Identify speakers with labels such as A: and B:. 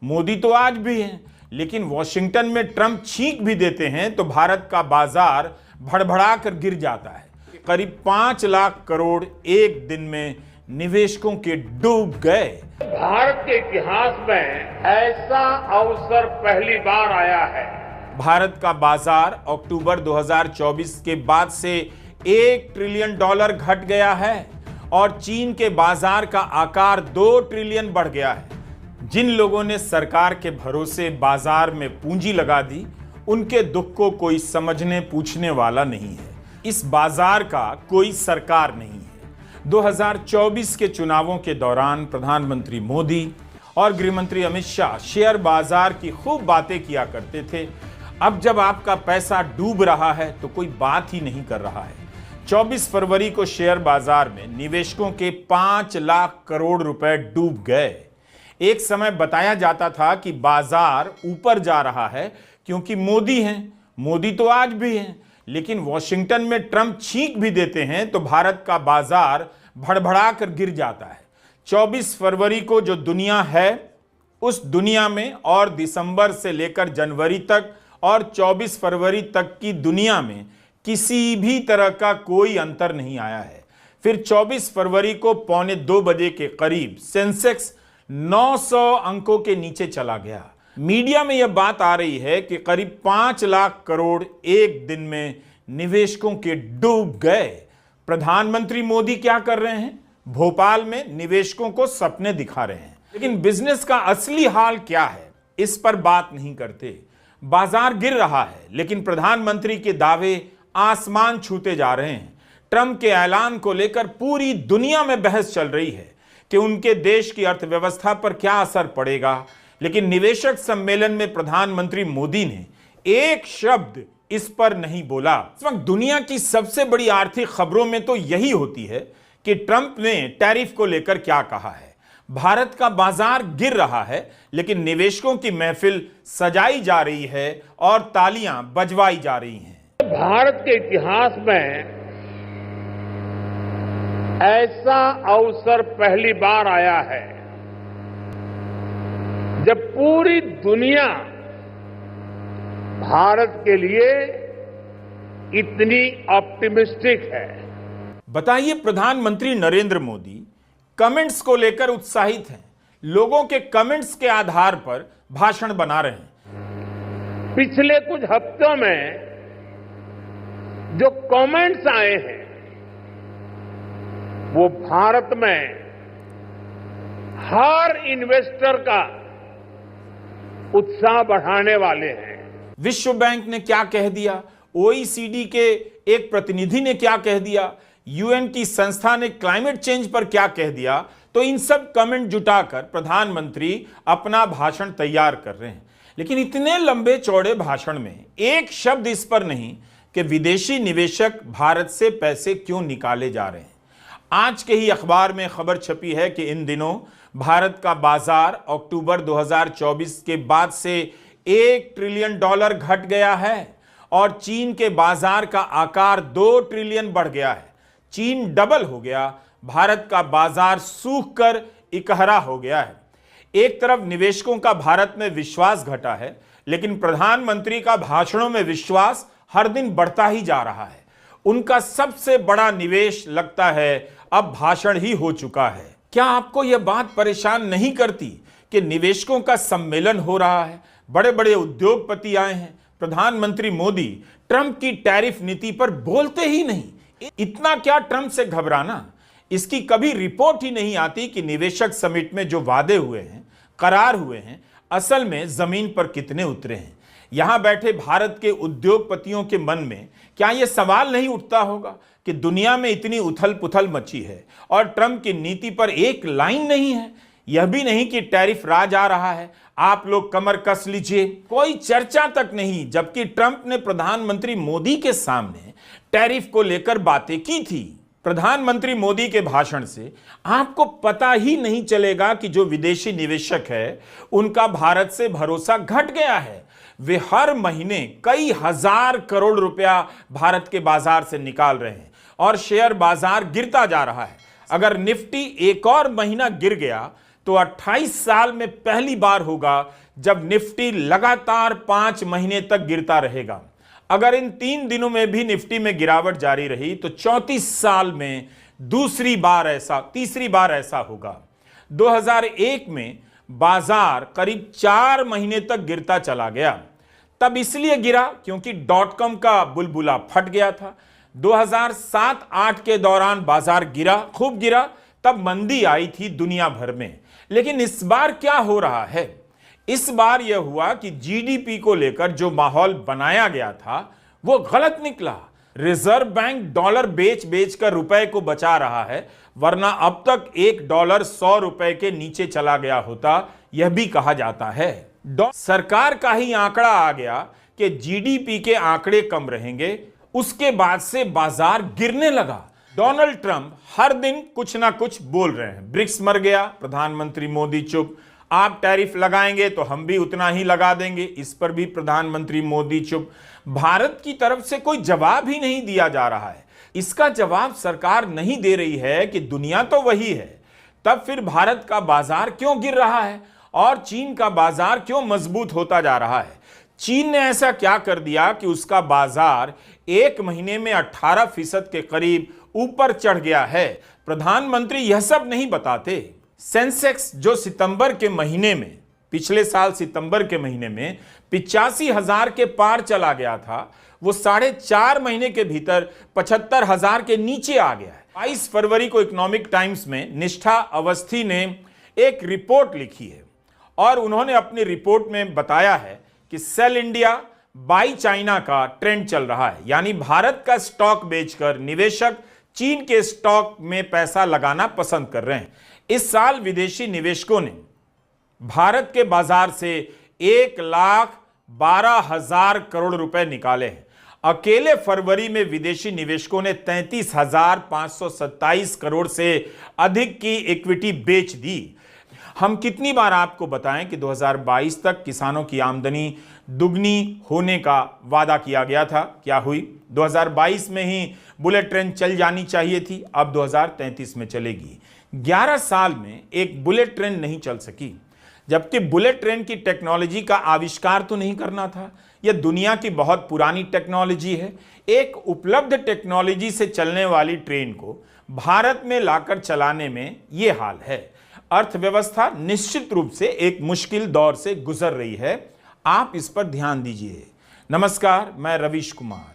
A: मोदी तो आज भी हैं, लेकिन वॉशिंगटन में ट्रंप छींक भी देते हैं तो भारत का बाजार भड़बड़ा कर गिर जाता है। करीब 5 लाख करोड़ एक दिन में निवेशकों के डूब गए।
B: भारत के इतिहास में ऐसा अवसर पहली बार आया है।
A: भारत का बाजार अक्टूबर 2024 के बाद से $1 ट्रिलियन घट गया है और चीन के बाजार का आकार 2 ट्रिलियन बढ़ गया है। जिन लोगों ने सरकार के भरोसे बाजार में पूंजी लगा दी, उनके दुख को कोई समझने पूछने वाला नहीं है। इस बाजार का कोई सरकार नहीं है। 2024 के चुनावों के दौरान प्रधानमंत्री मोदी और गृहमंत्री अमित शाह शेयर बाजार की खूब बातें किया करते थे। अब जब आपका पैसा डूब रहा है तो कोई बात ही नहीं कर रहा है। 24 फरवरी को शेयर बाजार में निवेशकों के 5 लाख करोड़ रुपए डूब गए। एक समय बताया जाता था कि बाजार ऊपर जा रहा है क्योंकि मोदी हैं। मोदी तो आज भी हैं, लेकिन वॉशिंगटन में ट्रंप छींक भी देते हैं तो भारत का बाजार भड़बड़ा कर गिर जाता है। 24 फरवरी को जो दुनिया है, उस दुनिया में और दिसंबर से लेकर जनवरी तक और 24 फरवरी तक की दुनिया में किसी भी तरह का कोई अंतर नहीं आया है। फिर 24 फरवरी को 1:45 बजे के करीब सेंसेक्स 900 अंकों के नीचे चला गया। मीडिया में यह बात आ रही है कि करीब 5 लाख करोड़ एक दिन में निवेशकों के डूब गए। प्रधानमंत्री मोदी क्या कर रहे हैं? भोपाल में निवेशकों को सपने दिखा रहे हैं, लेकिन बिजनेस का असली हाल क्या है, इस पर बात नहीं करते। बाजार गिर रहा है, लेकिन प्रधानमंत्री के दावे आसमान छूते जा रहे हैं। ट्रंप के ऐलान को लेकर पूरी दुनिया में बहस चल रही है कि उनके देश की अर्थव्यवस्था पर क्या असर पड़ेगा, लेकिन निवेशक सम्मेलन में प्रधानमंत्री मोदी ने एक शब्द इस पर नहीं बोला। इस वक्त दुनिया की सबसे बड़ी आर्थिक खबरों में तो यही होती है कि ट्रंप ने टैरिफ को लेकर क्या कहा है। भारत का बाजार गिर रहा है, लेकिन निवेशकों की महफिल सजाई जा रही है और तालियां बजवाई जा रही हैं।
B: भारत के इतिहास में ऐसा अवसर पहली बार आया है जब पूरी दुनिया भारत के लिए इतनी ऑप्टिमिस्टिक है।
A: बताइए, प्रधानमंत्री नरेंद्र मोदी कमेंट्स को लेकर उत्साहित हैं। लोगों के कमेंट्स के आधार पर भाषण बना रहे हैं।
B: पिछले कुछ हफ्तों में जो कमेंट्स आए हैं, वो भारत में हर इन्वेस्टर का उत्साह बढ़ाने वाले हैं।
A: विश्व बैंक ने क्या कह दिया, ओईसीडी के एक प्रतिनिधि ने क्या कह दिया, यूएन की संस्था ने क्लाइमेट चेंज पर क्या कह दिया, तो इन सब कमेंट जुटाकर प्रधानमंत्री अपना भाषण तैयार कर रहे हैं। लेकिन इतने लंबे चौड़े भाषण में एक शब्द इस पर नहीं कि विदेशी निवेशक भारत से पैसे क्यों निकाले जा रहे हैं। आज के ही अखबार में खबर छपी है कि इन दिनों भारत का बाजार अक्टूबर 2024 के बाद से $1 ट्रिलियन घट गया है और चीन के बाजार का आकार 2 ट्रिलियन बढ़ गया है। चीन डबल हो गया, भारत का बाजार सूख कर इकहरा हो गया है। एक तरफ निवेशकों का भारत में विश्वास घटा है, लेकिन प्रधानमंत्री का भाषणों में विश्वास हर दिन बढ़ता ही जा रहा है। उनका सबसे बड़ा निवेश लगता है अब भाषण ही हो चुका है। क्या आपको यह बात परेशान नहीं करती कि निवेशकों का सम्मेलन हो रहा है, बड़े बड़े उद्योगपति आए हैं, प्रधानमंत्री मोदी ट्रंप की टैरिफ नीति पर बोलते ही नहीं। इतना क्या ट्रंप से घबराना? इसकी कभी रिपोर्ट ही नहीं आती कि निवेशक समिट में जो वादे हुए हैं, करार हुए हैं, असल में जमीन पर कितने उतरे हैं। यहां बैठे भारत के उद्योगपतियों के मन में क्या यह सवाल नहीं उठता होगा कि दुनिया में इतनी उथल पुथल मची है और ट्रंप की नीति पर एक लाइन नहीं है? यह भी नहीं कि टैरिफ राज आ रहा है, आप लोग कमर कस लीजिए, कोई चर्चा तक नहीं। जबकि ट्रंप ने प्रधानमंत्री मोदी के सामने टैरिफ को लेकर बातें की थी। प्रधानमंत्री मोदी के भाषण से आपको पता ही नहीं चलेगा कि जो विदेशी निवेशक है, उनका भारत से भरोसा घट गया है। वे हर महीने कई हजार करोड़ रुपया भारत के बाजार से निकाल रहे हैं और शेयर बाजार गिरता जा रहा है। अगर निफ्टी एक और महीना गिर गया तो 28 साल में पहली बार होगा जब निफ्टी लगातार 5 महीने तक गिरता रहेगा। अगर इन 3 दिनों में भी निफ्टी में गिरावट जारी रही तो 34 साल में तीसरी बार ऐसा होगा। 2001 में बाजार करीब 4 महीने तक गिरता चला गया। तब इसलिए गिरा क्योंकि .com का बुलबुला फट गया था। 2007-8 के दौरान बाजार खूब गिरा, तब मंदी आई थी दुनिया भर में। लेकिन इस बार क्या हो रहा है? इस बार यह हुआ कि जीडीपी को लेकर जो माहौल बनाया गया था वो गलत निकला। रिजर्व बैंक डॉलर बेच कर रुपए को बचा रहा है, वरना अब तक $1 100 रुपए के नीचे चला गया होता, यह भी कहा जाता है। सरकार का ही आंकड़ा आ गया कि जीडीपी के आंकड़े कम रहेंगे, उसके बाद से बाजार गिरने लगा। डोनाल्ड ट्रंप हर दिन कुछ ना कुछ बोल रहे हैं। ब्रिक्स मर गया, प्रधानमंत्री मोदी चुप। आप टैरिफ लगाएंगे तो हम भी उतना ही लगा देंगे, इस पर भी प्रधानमंत्री मोदी चुप। भारत की तरफ से कोई जवाब ही नहीं दिया जा रहा है। इसका जवाब सरकार नहीं दे रही है कि दुनिया तो वही है, तब फिर भारत का बाजार क्यों गिर रहा है और चीन का बाजार क्यों मजबूत होता जा रहा है? चीन ने ऐसा क्या कर दिया कि उसका बाजार 1 महीने में 18% के करीब ऊपर चढ़ गया है? प्रधानमंत्री यह सब नहीं बताते। सेंसेक्स जो पिछले साल सितंबर के महीने में 85,000 के पार चला गया था, वो 4.5 महीने के भीतर 75,000 के नीचे आ गया है। 22 फरवरी को इकोनॉमिक टाइम्स में निष्ठा अवस्थी ने एक रिपोर्ट लिखी है और उन्होंने अपनी रिपोर्ट में बताया है कि सेल इंडिया बाई चाइना का ट्रेंड चल रहा है, यानी भारत का स्टॉक बेचकर निवेशक चीन के स्टॉक में पैसा लगाना पसंद कर रहे हैं। इस साल विदेशी निवेशकों ने भारत के बाजार से 1,12,000 करोड़ रुपए निकाले हैं। अकेले फरवरी में विदेशी निवेशकों ने 33,527 करोड़ से अधिक की इक्विटी बेच दी। हम कितनी बार आपको बताएं कि 2022 तक किसानों की आमदनी दुगनी होने का वादा किया गया था, क्या हुई? 2022 में ही बुलेट ट्रेन चल जानी चाहिए थी, अब 2033 में चलेगी। 11 साल में एक बुलेट ट्रेन नहीं चल सकी, जबकि बुलेट ट्रेन की टेक्नोलॉजी का आविष्कार तो नहीं करना था। यह दुनिया की बहुत पुरानी टेक्नोलॉजी है। एक उपलब्ध टेक्नोलॉजी से चलने वाली ट्रेन को भारत में लाकर चलाने में यह हाल है। अर्थव्यवस्था निश्चित रूप से एक मुश्किल दौर से गुजर रही है, आप इस पर ध्यान दीजिए। नमस्कार, मैं रवीश कुमार।